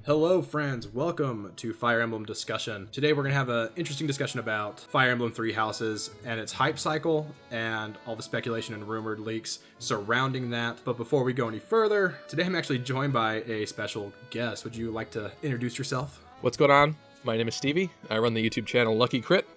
Hello friends, welcome to Fire Emblem discussion. Today we're going to have an interesting discussion about Fire Emblem Three Houses and its hype cycle and all the speculation and rumored leaks surrounding that. But before we go any further, today I'm actually joined by a special guest. Would you like to introduce yourself? What's going on? My name is Stevie. I run the YouTube channel Lucky Crit.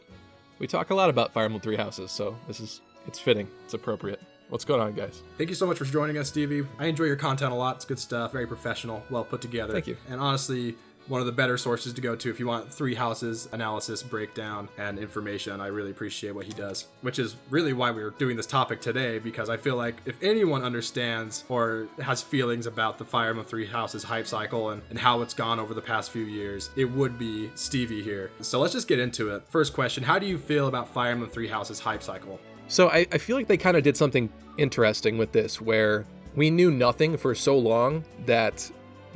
We talk a lot about Fire Emblem Three Houses, so it's fitting, it's appropriate. What's going on, guys? Thank you so much for joining us, Stevie. I enjoy your content a lot. It's good stuff, very professional, well put together. Thank you. And honestly, one of the better sources to go to if you want Three Houses analysis, breakdown, and information. I really appreciate what he does, which is really why we're doing this topic today, because I feel like if anyone understands or has feelings about the Fire Emblem Three Houses hype cycle and how it's gone over the past few years, it would be Stevie here. So let's just get into it. First question, how do you feel about Fire Emblem Three Houses hype cycle? So I feel like they kind of did something interesting with this, where we knew nothing for so long that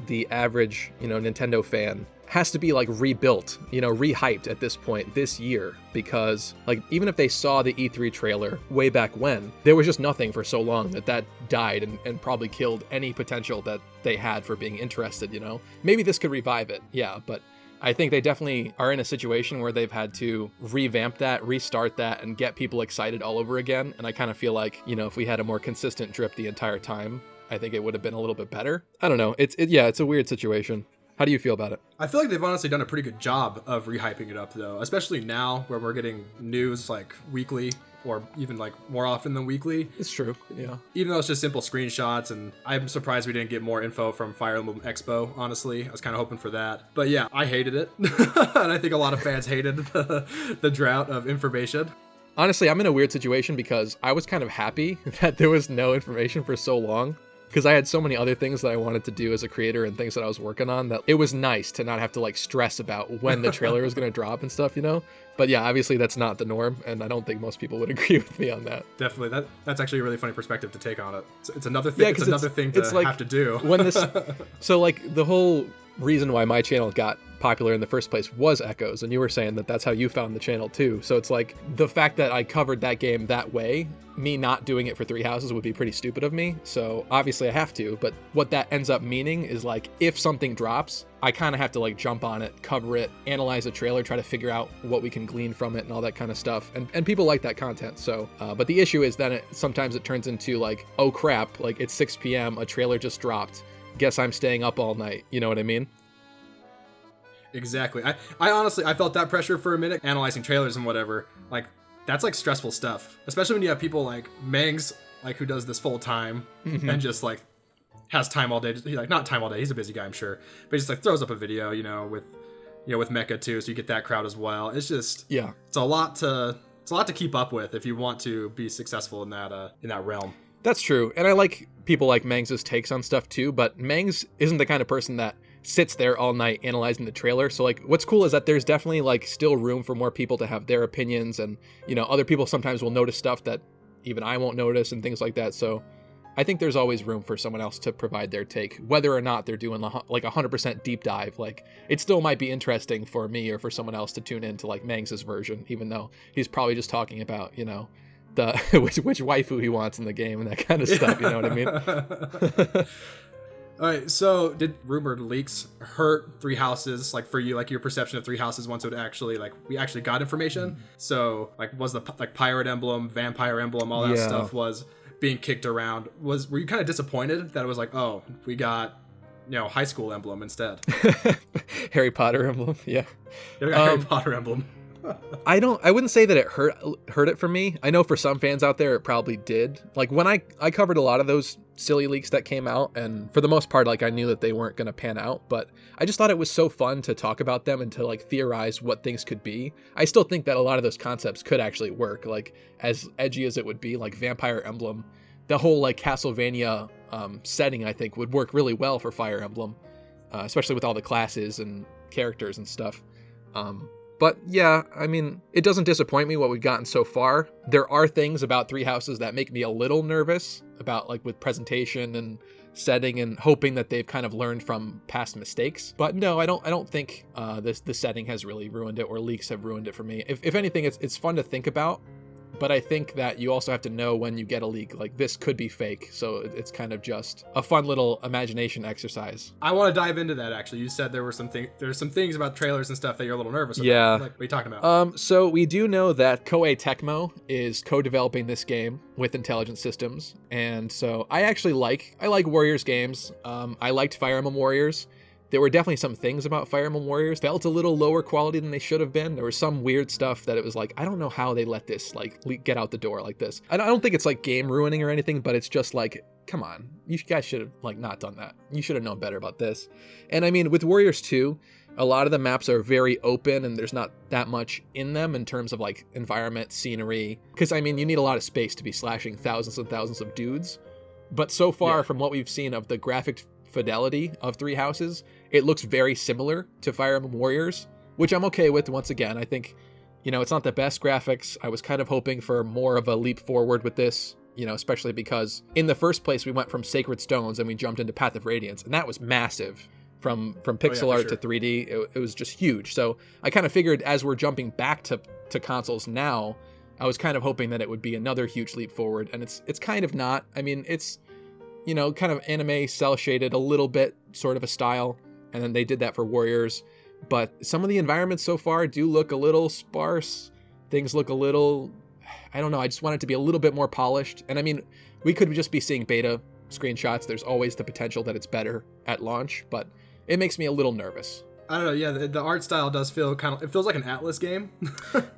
the average, Nintendo fan has to be rebuilt, rehyped at this point this year, because even if they saw the E3 trailer way back when, there was just nothing for so long that died and probably killed any potential that they had for being interested, Maybe this could revive it, yeah, but I think they definitely are in a situation where they've had to revamp that, restart that, and get people excited all over again. And I kind of feel like, if we had a more consistent drip the entire time, I think it would have been a little bit better. I don't know. It's a weird situation. How do you feel about it? I feel like they've honestly done a pretty good job of rehyping it up, though, especially now where we're getting news weekly or even more often than weekly. It's true, yeah. Even though it's just simple screenshots, and I'm surprised we didn't get more info from Fire Emblem Expo, honestly. I was kind of hoping for that. But yeah, I hated it. And I think a lot of fans hated the drought of information. Honestly, I'm in a weird situation because I was kind of happy that there was no information for so long, because I had so many other things that I wanted to do as a creator and things that I was working on that it was nice to not have to stress about when the trailer was going to drop and stuff, But yeah, obviously that's not the norm, and I don't think most people would agree with me on that. Definitely. That's actually a really funny perspective to take on it. It's another thing. Yeah, it's another thing to have to do. So the whole reason why my channel got popular in the first place was Echoes, and you were saying that that's how you found the channel too. So it's the fact that I covered that game that way, me not doing it for Three Houses would be pretty stupid of me. So obviously I have to, but what that ends up meaning is if something drops, I kind of have to jump on it, cover it, analyze a trailer, try to figure out what we can glean from it and all that kind of stuff. And people like that content. So, but the issue is then sometimes it turns into oh crap, it's 6 p.m. a trailer just dropped. Guess I'm staying up all night. You know what I mean? Exactly. I honestly, I felt that pressure for a minute, analyzing trailers and whatever. That's stressful stuff, especially when you have people like Mangs, who does this full time and just has time all day. Not time all day. He's a busy guy, I'm sure, but he just throws up a video, with Mecha too. So you get that crowd as well. It's just, yeah, it's a lot to keep up with if you want to be successful in that realm. That's true. And I like people like Mangs' takes on stuff too, but Mangs isn't the kind of person that sits there all night analyzing the trailer. So what's cool is that there's definitely still room for more people to have their opinions, and other people sometimes will notice stuff that even I won't notice and things like that. So I think there's always room for someone else to provide their take, whether or not they're doing 100% deep dive. It still might be interesting for me or for someone else to tune into Mangs' version, even though he's probably just talking about the which waifu he wants in the game and that kind of stuff. You know what I mean? All right, so did rumored leaks hurt Three Houses, for you, your perception of Three Houses once it actually, we actually got information? So, was the, Pirate Emblem, Vampire Emblem, all that stuff was being kicked around? Were you kind of disappointed that it was oh, we got, High School Emblem instead? Harry Potter Emblem, yeah. Harry Potter Emblem. I wouldn't say that it hurt it for me. I know for some fans out there it probably did. When I covered a lot of those silly leaks that came out, and for the most part I knew that they weren't going to pan out, but I just thought it was so fun to talk about them and to theorize what things could be. I still think that a lot of those concepts could actually work, as edgy as it would be, Vampire Emblem. The whole Castlevania setting I think would work really well for Fire Emblem, especially with all the classes and characters and stuff. But yeah, I mean, it doesn't disappoint me what we've gotten so far. There are things about Three Houses that make me a little nervous about with presentation and setting, and hoping that they've kind of learned from past mistakes. But no, I don't think the setting has really ruined it, or leaks have ruined it for me. If anything, it's fun to think about, But I think that you also have to know when you get a leak, like this could be fake. So it's kind of just a fun little imagination exercise. I want to dive into that, actually. You said there's some things about trailers and stuff that you're a little nervous about. Yeah. Like, what are you talking about? So we do know that Koei Tecmo is co-developing this game with Intelligent Systems. And so I like Warriors games. I liked Fire Emblem Warriors. There were definitely some things about Fire Emblem Warriors felt a little lower quality than they should have been. There was some weird stuff that it was like, I don't know how they let this like get out the door like this. I don't think it's like game ruining or anything, but it's just like, come on, you guys should have like not done that. You should have known better about this. And I mean, with Warriors 2, a lot of the maps are very open and there's not that much in them in terms of like environment, scenery. Because I mean, you need a lot of space to be slashing thousands and thousands of dudes. But so far from what we've seen of the graphic fidelity of Three Houses, it looks very similar to Fire Emblem Warriors, which I'm okay with. Once again, I think, it's not the best graphics. I was kind of hoping for more of a leap forward with this, especially because in the first place, we went from Sacred Stones and we jumped into Path of Radiance, and that was massive. From pixel art to 3D, it was just huge. So I kind of figured as we're jumping back to consoles now, I was kind of hoping that it would be another huge leap forward, and it's kind of not. I mean, it's, kind of anime cell shaded a little bit, sort of a style. And then they did that for Warriors. But some of the environments so far do look a little sparse. Things look a little, I don't know, I just want it to be a little bit more polished. And I mean, we could just be seeing beta screenshots. There's always the potential that it's better at launch, but it makes me a little nervous. I don't know. Yeah, the art style does feel it feels like an Atlas game.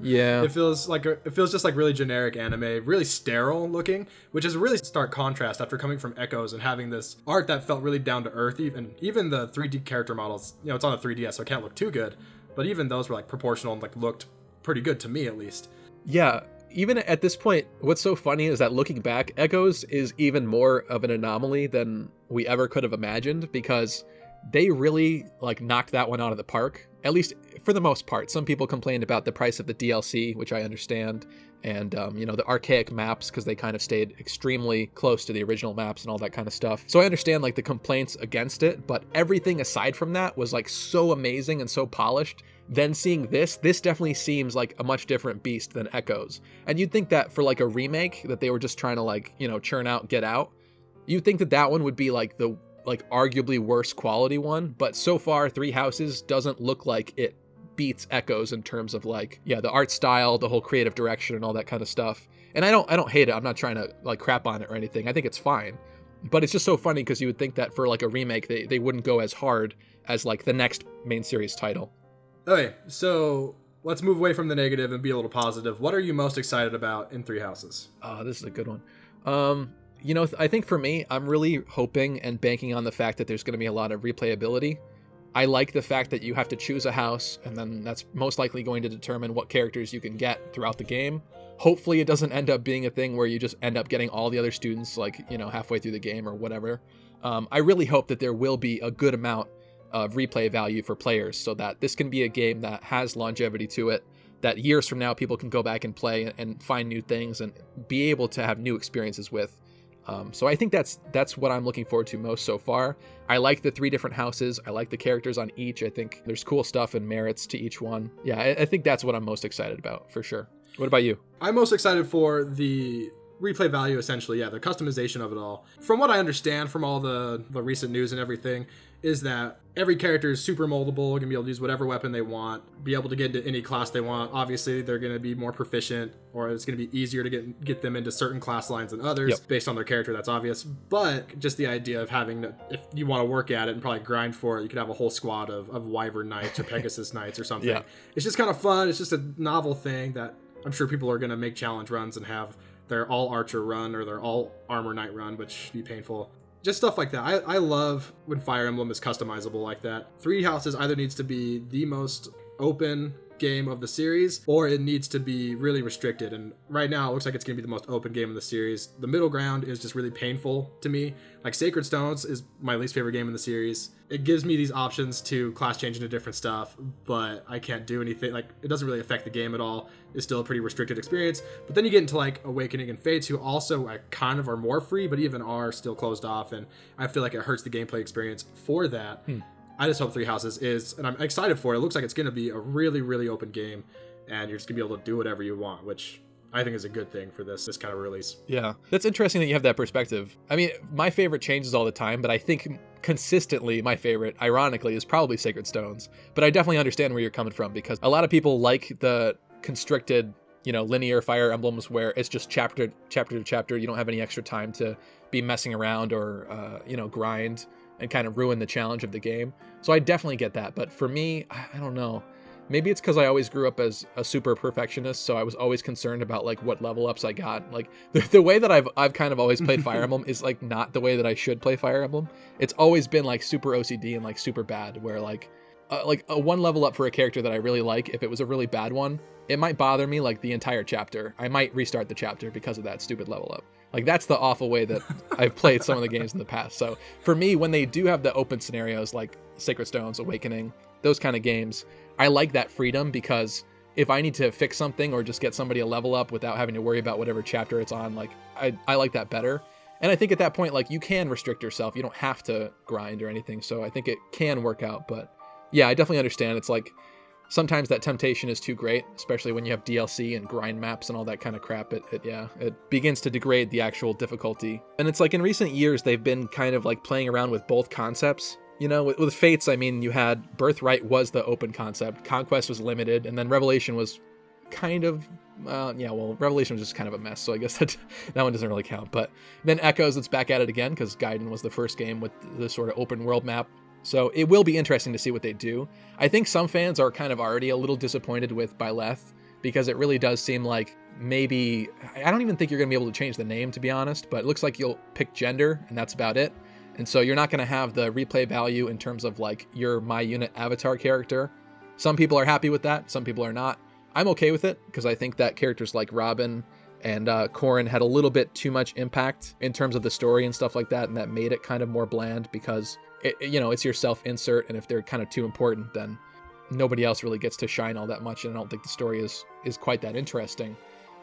Yeah. It feels just like really generic anime, really sterile looking, which is a really stark contrast after coming from Echoes and having this art that felt really down to earth. Even the 3D character models, it's on a 3DS, so it can't look too good, but even those were like proportional and like looked pretty good to me at least. Yeah. Even at this point, what's so funny is that looking back, Echoes is even more of an anomaly than we ever could have imagined, because they really like knocked that one out of the park, at least for the most part. Some people complained about the price of the DLC, which I understand, and the archaic maps, because they kind of stayed extremely close to the original maps and all that kind of stuff. So I understand like the complaints against it, but everything aside from that was like so amazing and so polished. Then seeing this definitely seems like a much different beast than Echoes. And you'd think that for like a remake that they were just trying to like, churn out, get out, you'd think that one would be like the arguably worse quality one, but so far Three Houses doesn't look like it beats Echoes in terms of like, the art style, the whole creative direction and all that kind of stuff. And I don't hate it. I'm not trying to like crap on it or anything. I think it's fine, but it's just so funny because you would think that for like a remake they wouldn't go as hard as like the next main series title. Okay, so let's move away from the negative and be a little positive. What are you most excited about in Three Houses? Oh, this is a good one. I think for me, I'm really hoping and banking on the fact that there's going to be a lot of replayability. I like the fact that you have to choose a house, and then that's most likely going to determine what characters you can get throughout the game. Hopefully it doesn't end up being a thing where you just end up getting all the other students like, halfway through the game or whatever. I really hope that there will be a good amount of replay value for players so that this can be a game that has longevity to it, that years from now people can go back and play and find new things and be able to have new experiences with. So I think that's what I'm looking forward to most so far. I like the 3 different houses. I like the characters on each. I think there's cool stuff and merits to each one. Yeah, I think that's what I'm most excited about, for sure. What about you? I'm most excited for the replay value, essentially. Yeah, the customization of it all. From what I understand from all the recent news and everything, is that every character is super moldable, going to be able to use whatever weapon they want, be able to get into any class they want. Obviously, they're going to be more proficient, or it's going to be easier to get them into certain class lines than others based on their character. That's obvious. But just the idea of having to, if you want to work at it and probably grind for it, you could have a whole squad of Wyvern Knights or Pegasus Knights or something. It's just kind of fun. It's just a novel thing that I'm sure people are going to make challenge runs and have their all archer run or their all armor knight run, which would be painful. Just stuff like that. I love when Fire Emblem is customizable like that. Three Houses either needs to be the most open game of the series, or it needs to be really restricted. And right now, it looks like it's going to be the most open game in the series. The middle ground is just really painful to me. Like Sacred Stones is my least favorite game in the series. It gives me these options to class change into different stuff, but I can't do anything. Like, it doesn't really affect the game at all. It's still a pretty restricted experience. But then you get into like Awakening and Fates, who also kind of are more free, but even are still closed off. And I feel like it hurts the gameplay experience for that. I just hope Three Houses is, and I'm excited for it. It looks like it's going to be a really, really open game, and you're just going to be able to do whatever you want, which I think is a good thing for this kind of release. Yeah, that's interesting that you have that perspective. I mean, my favorite changes all the time, but I think consistently my favorite, ironically, is probably Sacred Stones. But I definitely understand where you're coming from, because a lot of people like the constricted, linear Fire Emblems where it's just chapter to chapter. You don't have any extra time to be messing around or, grind and kind of ruin the challenge of the game. So I definitely get that. But for me, I don't know. Maybe it's because I always grew up as a super perfectionist, so I was always concerned about like what level ups I got. Like the way that I've kind of always played Fire Emblem is like not the way that I should play Fire Emblem. It's always been like super OCD and like super bad, where like a one level up for a character that I really like, if it was a really bad one, it might bother me like the entire chapter. I might restart the chapter because of that stupid level up. Like that's the awful way that I've played some of the games in the past. So for me, when they do have the open scenarios like Sacred Stones, Awakening, those kind of games, I like that freedom, because if I need to fix something or just get somebody a level up without having to worry about whatever chapter it's on, like I like that better. And I think at that point, like you can restrict yourself. You don't have to grind or anything. So I think it can work out. But yeah, I definitely understand. It's like sometimes that temptation is too great, especially when you have DLC and grind maps and all that kind of crap. It begins to degrade the actual difficulty. And it's like in recent years, they've been kind of like playing around with both concepts. With Fates, I mean, you had Birthright was the open concept, Conquest was limited, and then Revelation was kind of, Revelation was just kind of a mess, so I guess that one doesn't really count. But then Echoes, it's back at it again, because Gaiden was the first game with the sort of open world map. So it will be interesting to see what they do. I think some fans are kind of already a little disappointed with Byleth, because it really does seem like maybe, I don't even think you're going to be able to change the name, to be honest, but it looks like you'll pick gender, and that's about it. And so you're not going to have the replay value in terms of like your My Unit avatar character. Some people are happy with that. Some people are not. I'm okay with it, because I think that characters like Robin and Corrin had a little bit too much impact in terms of the story and stuff like that. And that made it kind of more bland, because it's your self-insert. And if they're kind of too important, then nobody else really gets to shine all that much. And I don't think the story is quite that interesting.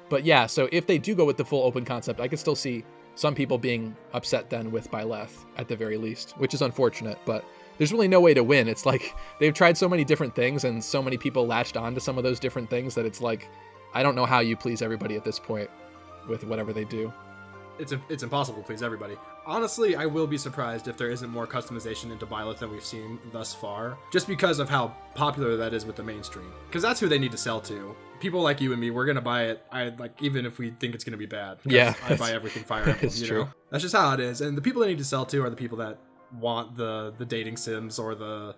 But yeah, so if they do go with the full open concept, I could still see some people being upset then with Byleth at the very least, which is unfortunate, but there's really no way to win. It's like they've tried so many different things and so many people latched on to some of those different things that it's like, I don't know how you please everybody at this point with whatever they do. It's impossible to please everybody. Honestly, I will be surprised if there isn't more customization into Byleth than we've seen thus far, just because of how popular that is with the mainstream. Because that's who they need to sell to. People like you and me, we're gonna buy it. Even if we think it's gonna be bad. Yeah, I buy everything Fire Emblem. It's true. That's just how it is. And the people they need to sell to are the people that want the dating sims or the.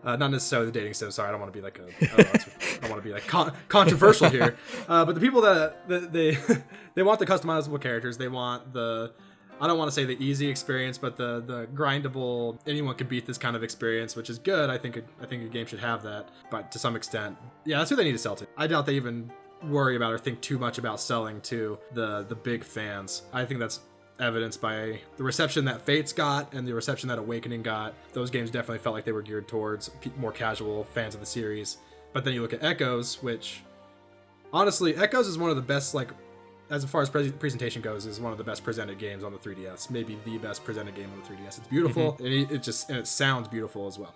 Not necessarily the dating sim. Sorry, I don't want to be like I want to be like controversial here. But the people that they want the customizable characters. They want the, I don't want to say the easy experience, but the grindable, anyone can beat this kind of experience, which is good. I think a game should have that, but to some extent, yeah, that's who they need to sell to. I doubt they even worry about or think too much about selling to the big fans. I think that's evidenced by the reception that Fates got and the reception that Awakening got. Those games definitely felt like they were geared towards more casual fans of the series. But then you look at Echoes, which honestly, Echoes is one of the best, like, as far as presentation goes, is one of the best presented games on the 3DS. Maybe the best presented game on the 3DS. It's beautiful, and it sounds beautiful as well.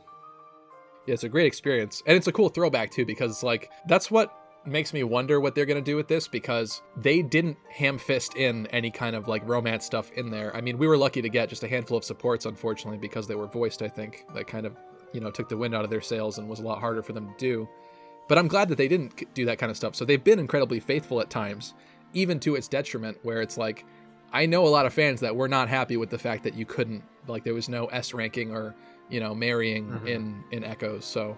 Yeah, it's a great experience, and it's a cool throwback too, because it's like that's what makes me wonder what they're going to do with this, because they didn't ham fist in any kind of like romance stuff in there. I mean, we were lucky to get just a handful of supports, unfortunately, because they were voiced. I think that kind of took the wind out of their sails and was a lot harder for them to do. But I'm glad that they didn't do that kind of stuff. So they've been incredibly faithful at times, even to its detriment, where it's like, I know a lot of fans that were not happy with the fact that you couldn't, like, there was no S ranking or marrying in Echoes. So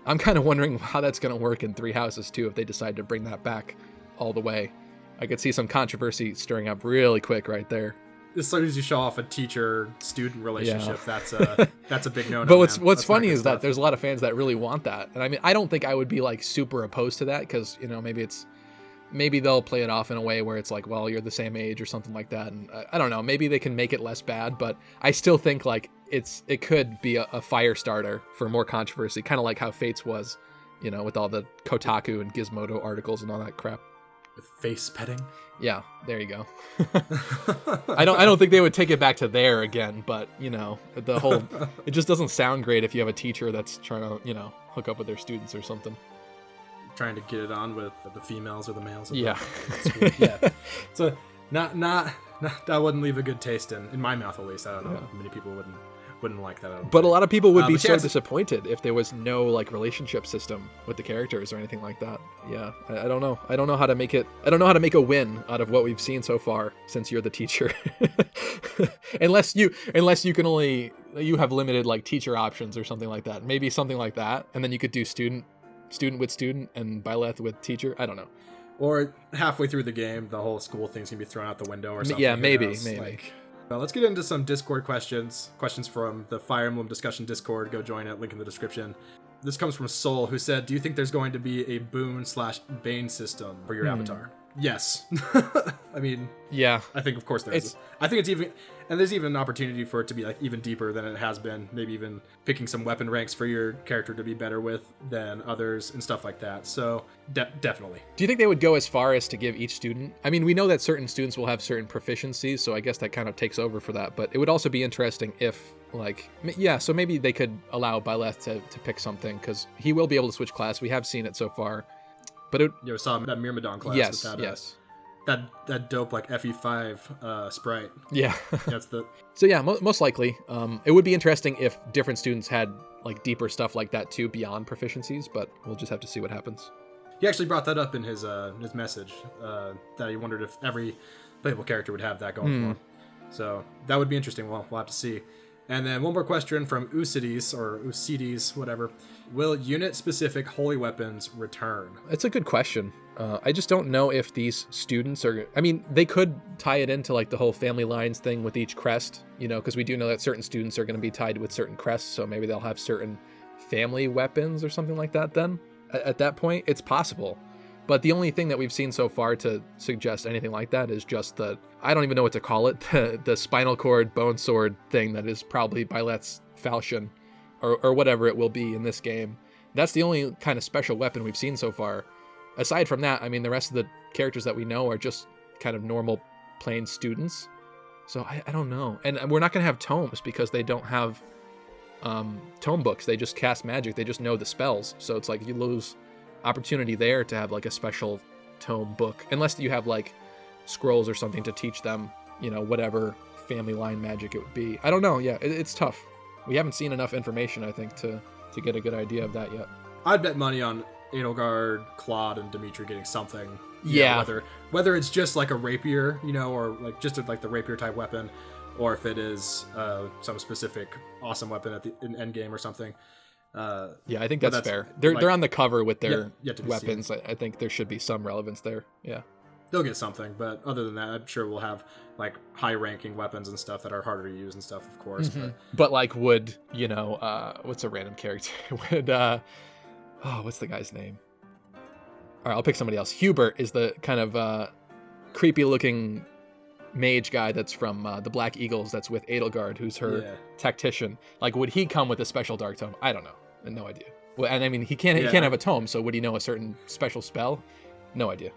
I'm kind of wondering how that's going to work in Three Houses too, if they decide to bring that back all the way. I could see some controversy stirring up really quick right there. As soon as you show off a teacher-student relationship, that's a big no-no. But what's funny is that there's a lot of fans that really want that, and I mean, I don't think I would be like super opposed to that, because maybe they'll play it off in a way where it's like, well, you're the same age or something like that, and I don't know, maybe they can make it less bad, but I still think like it could be a fire starter for more controversy, kind of like how Fates was, with all the Kotaku and Gizmodo articles and all that crap. With face petting? Yeah, there you go. I don't think they would take it back to there again, but the whole, it just doesn't sound great if you have a teacher that's trying to, hook up with their students or something. trying to get it on with the females or the males. Yeah. School. Yeah. So not that wouldn't leave a good taste in my mouth, at least. I don't know. Yeah. Many people wouldn't like that. But a lot of people would be but so yeah, disappointed if there was no like relationship system with the characters or anything like that. Yeah, I don't know. I don't know how to make it. I don't know how to make a win out of what we've seen so far. Since you're the teacher, unless you can only you have limited like teacher options or something like that. Maybe something like that, and then you could do student with student and Byleth with teacher. I don't know. Or halfway through the game, the whole school thing's gonna be thrown out the window or something. Yeah, Who maybe. knows? Well, let's get into some Discord questions from the Fire Emblem discussion Discord. Go join it, link in the description. This comes from Soul, who said, do you think there's going to be a boon/bane system for your avatar? Yes. I mean, yeah, I think of course there is. I think it's even, and there's even an opportunity for it to be like even deeper than it has been. Maybe even picking some weapon ranks for your character to be better with than others and stuff like that. So definitely. Do you think they would go as far as to give each student? I mean, we know that certain students will have certain proficiencies, so I guess that kind of takes over for that. But it would also be interesting if, like, yeah, so maybe they could allow Byleth to pick something, because he will be able to switch class. We have seen it so far. But it, you saw that Myrmidon class. Yes, with that, yes. That dope like FE5 sprite. Yeah. That's the. So yeah, most likely, it would be interesting if different students had like deeper stuff like that too beyond proficiencies. But we'll just have to see what happens. He actually brought that up in his message that he wondered if every playable character would have that going for him. So that would be interesting. Well, we'll have to see. And then one more question from Ucides, whatever. Will unit-specific holy weapons return? It's a good question. I just don't know if these students are... I mean, they could tie it into like the whole family lines thing with each crest, you know, because we do know that certain students are going to be tied with certain crests, so maybe they'll have certain family weapons or something like that then. At that point, it's possible. But the only thing that we've seen so far to suggest anything like that is just the, I don't even know what to call it, the spinal cord bone sword thing that is probably Byleth's falchion or whatever it will be in this game. That's the only kind of special weapon we've seen so far. Aside from that, I mean, the rest of the characters that we know are just kind of normal plain students. So I don't know. And we're not going to have tomes because they don't have tome books. They just cast magic. They just know the spells. So it's like you lose opportunity there to have like a special tome book, unless you have like scrolls or something to teach them, you know, whatever family line magic it would be. I don't know. Yeah, it's tough. We haven't seen enough information, I think, to get a good idea of that yet. I'd bet money on Edelgard, Claude, and Dimitri getting something. Yeah. Whether it's just like a rapier, you know, or like just like the rapier type weapon, or if it is some specific awesome weapon in end game or something. Yeah, I think that's fair. They're on the cover with their yet weapons. I think there should be some relevance there. Yeah. They'll get something, but other than that, I'm sure we'll have like high-ranking weapons and stuff that are harder to use and stuff, of course. Mm-hmm. But like, would, you know, what's a random character? Would, what's the guy's name? All right, I'll pick somebody else. Hubert is the kind of creepy-looking mage guy that's from the Black Eagles that's with Edelgard, who's her tactician. Like, would he come with a special dark tome? I don't know. No idea. Well, and I mean, he can't have a tome, so would he know a certain special spell? No idea.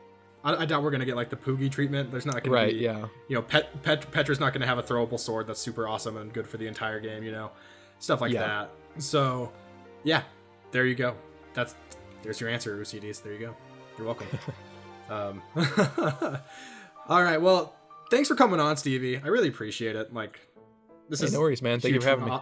I doubt we're gonna get like the Poogie treatment. There's not gonna be, you know, Petra's not gonna have a throwable sword that's super awesome and good for the entire game, you know, stuff like that. So, yeah, there you go. There's your answer, UCDs. There you go. You're welcome. All right. Well, thanks for coming on, Stevie. I really appreciate it. Like, this is no worries, man. Thank you for having me.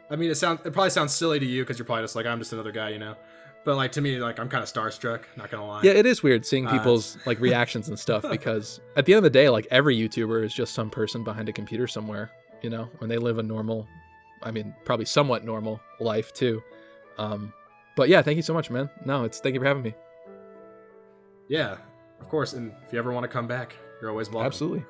I mean, it probably sounds silly to you because you're probably just like, I'm just another guy, you know. But like to me, like I'm kind of starstruck. Not gonna lie. Yeah, it is weird seeing people's like reactions and stuff because at the end of the day, like every YouTuber is just some person behind a computer somewhere, you know, when they live a normal, I mean, probably somewhat normal life too. But yeah, thank you so much, man. No, thank you for having me. Yeah, of course. And if you ever want to come back, you're always welcome. Absolutely.